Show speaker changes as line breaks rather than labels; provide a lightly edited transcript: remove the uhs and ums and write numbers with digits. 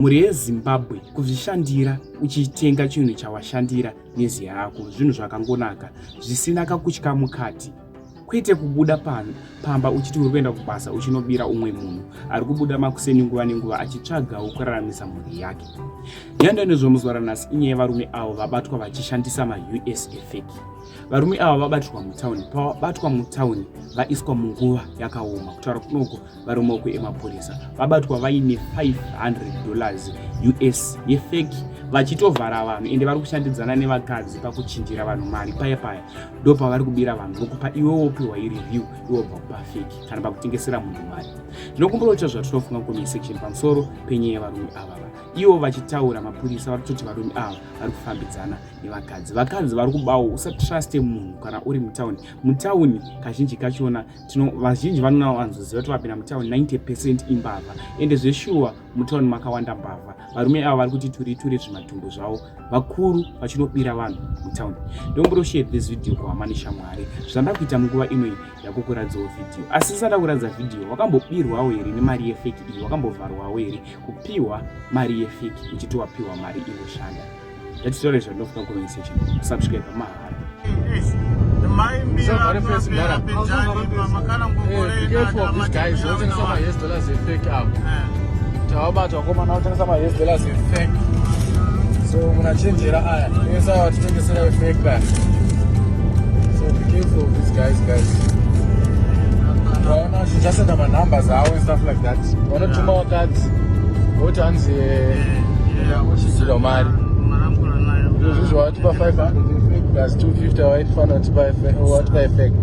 Mhuri yeZimbabwe kuzvishandira uchitenga chinhu chawashandira neziya yako zvinhu zvakangonaka zvisina kakutya mukati, kwete kubuda pamba uchiti uri kuenda kubasa uchinobira umwe munhu ari kubuda makuseni nguva nenguva achitsvagawo kuraramisa mhuri yake. Yanda nezvomuzwa ranhasi inyaya yevarume avo vabatwa vachishandisa ma-US efake. Varume ava vabatirwa mutauni, pavabatwa mutauni vaiswa munguva yakaoma. Kutaura kunoko vari mumaoko emapurisa. Vabatwa vaine $500 US yefake vachitovhara vanhu ende vari kushandidzana nevakadzi pakuchinjira vanhu mari paya ndo pavari kubira vanhu vokupa iwe wopiwa ireview iwo pakupa fake kana pakutengesera munhu mari. Ndinokumbura kuti zvatinofunga comment section pamusoro penyaya yevarume ava. Ivo vachitaura mapurisa varikutoti varume ava vari kufambidzana nevakadzi. Vakadzi vari kubawo usatruste munhu kana uri mutauni kazhinji kachona vazhinji vanowanzoziva kuti vapinda mutauni 90% imbavha ende zveshuwa mutauni makawanda mbavha. Varume ava vari kuti ture zvimatumbu zvavo vakuru vachinobira vanhu mutauni. Ndomburo share this video kuhamani shamwari zvanda kuita munguva inoyi yakukuradzawo video. Asi sisada kuradza video wakambobirwawo here nemari yefake iyi, wakambovharwawo here kupiwa mari yefake uchitowapiwa mari inoshanda. Ngatitaure zvandinofunga comment section. Subscribe mahara.
So munachenjera aya esa watitengesera fake back. So be careful of these guys. Waona just the numbers and stuff like that. Wanotuma wakadzi woti anzi uchizira mari. This is what 500 fake plus 250 white fan what by fake.